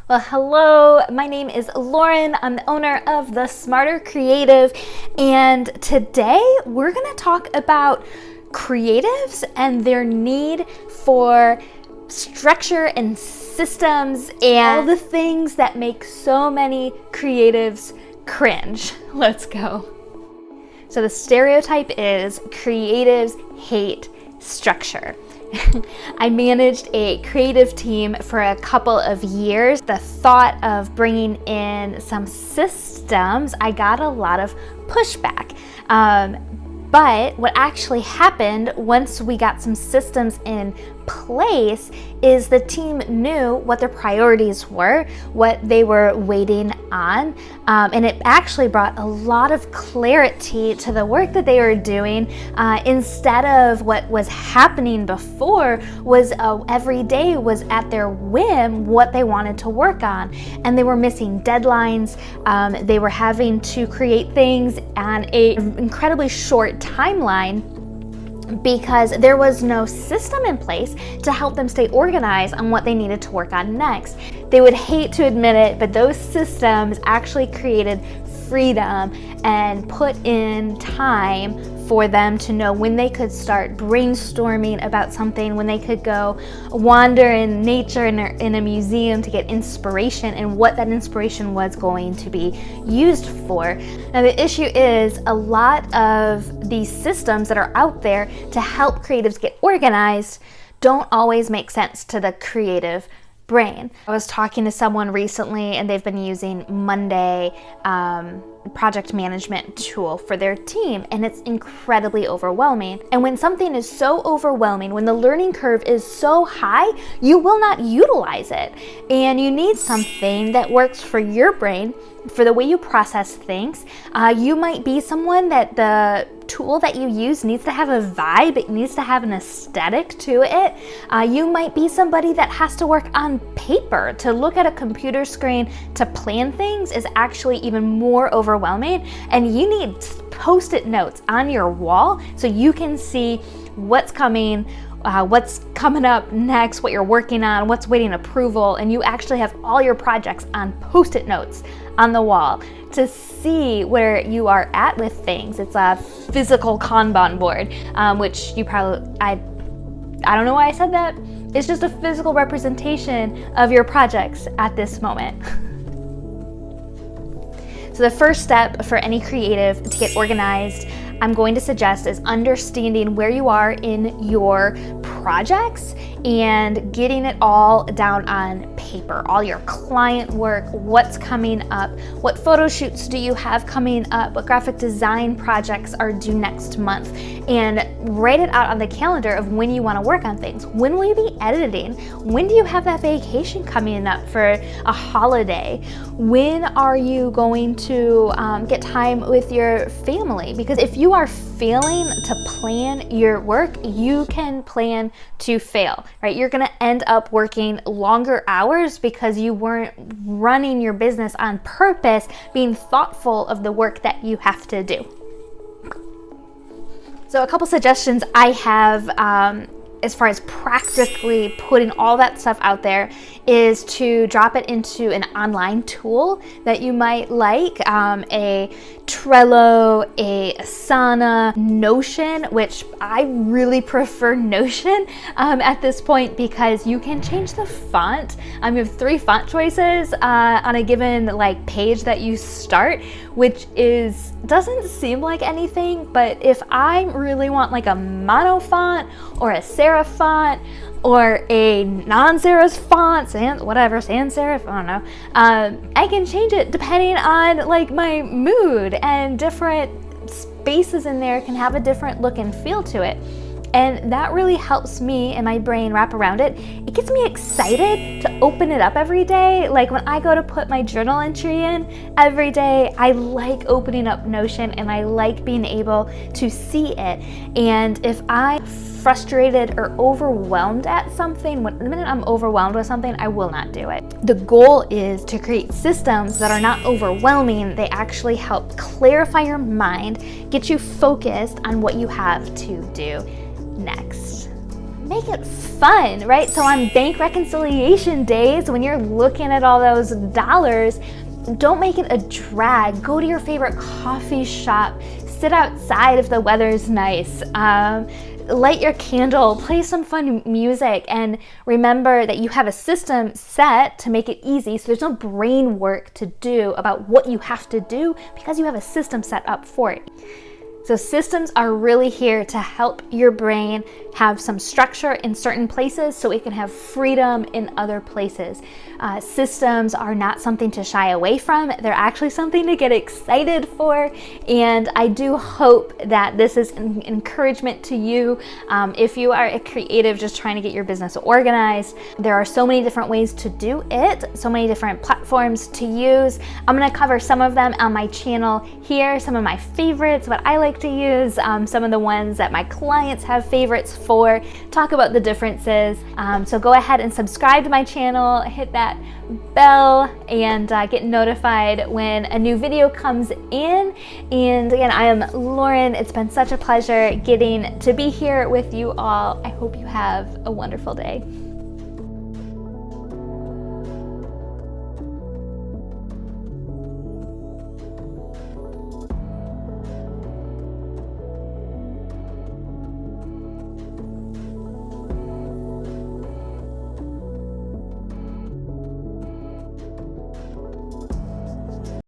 Well, hello, my name is Lauren. I'm the owner of The Smarter Creative, and today we're going to talk about creatives and their need for structure and systems and all the things that make so many creatives cringe. Let's go. So the stereotype is creatives hate structure. I managed a creative team for a couple of years. The thought of bringing in some systems, I got a lot of pushback. But what actually happened once we got some systems in place is the team knew what their priorities were, what they were waiting on, and it actually brought a lot of clarity to the work that they were doing, instead of what was happening before was every day was at their whim what they wanted to work on, and they were missing deadlines. They were having to create things on an incredibly short timeline because there was no system in place to help them stay organized on what they needed to work on next. They would hate to admit it, but those systems actually created freedom and put in time for them to know when they could start brainstorming about something, when they could go wander in nature in a museum to get inspiration and what that inspiration was going to be used for. Now the issue is a lot of these systems that are out there to help creatives get organized don't always make sense to the creative brain. I was talking to someone recently and they've been using Monday project management tool for their team, and it's incredibly overwhelming. And when something is so overwhelming, when the learning curve is so high, you will not utilize it. And you need something that works for your brain, for the way you process things. You might be someone that the tool that you use needs to have a vibe, it needs to have an aesthetic to it. You might be somebody that has to work on paper. To look at a computer screen to plan things is actually even more overwhelming, and you need post-it notes on your wall so you can see what's coming up next, what you're working on, what's waiting approval, and you actually have all your projects on post-it notes on the wall to see where you are at with things. It's a physical Kanban board, which you probably, I don't know why I said that. It's just a physical representation of your projects at this moment. So the first step for any creative to get organized, I'm going to suggest, is understanding where you are in your projects and getting it all down on paper. All your client work, what's coming up, what photo shoots do you have coming up, what graphic design projects are due next month, and write it out on the calendar of when you want to work on things. When will you be editing? When do you have that vacation coming up for a holiday? When are you going to get time with your family? Because if you are failing to plan your work, you can plan to fail, right? You're gonna end up working longer hours because you weren't running your business on purpose, being thoughtful of the work that you have to do. So a couple suggestions I have as far as practically putting all that stuff out there is to drop it into an online tool that you might like, a Trello, a Asana, Notion, which I really prefer Notion at this point because you can change the font. You have 3 font choices on a given page that you start, which doesn't seem like anything, but if I really want a mono font or a serif font or a non-serif font, sans serif, I don't know, I can change it depending on my mood, and different spaces in there can have a different look and feel to it. And that really helps me and my brain wrap around it. It gets me excited to open it up every day. When I go to put my journal entry in every day, I like opening up Notion and I like being able to see it. And if I'm frustrated or overwhelmed at something, the minute I'm overwhelmed with something, I will not do it. The goal is to create systems that are not overwhelming. They actually help clarify your mind, get you focused on what you have to do next. make it fun, right? So on bank reconciliation days, when you're looking at all those dollars, don't make it a drag. Go to your favorite coffee shop, sit outside if the weather's nice, light your candle, play some fun music, and remember that you have a system set to make it easy, so there's no brain work to do about what you have to do because you have a system set up for it. So systems are really here to help your brain have some structure in certain places so it can have freedom in other places. Systems are not something to shy away from. They're actually something to get excited for. And I do hope that this is an encouragement to you. If you are a creative just trying to get your business organized, there are so many different ways to do it, so many different platforms to use. I'm gonna cover some of them on my channel here, some of my favorites, what I like to use, some of the ones that my clients have favorites for, talk about the differences. So go ahead and subscribe to my channel, hit that bell, and get notified when a new video comes in. And again, I am Lauren. It's been such a pleasure getting to be here with you all. I hope you have a wonderful day.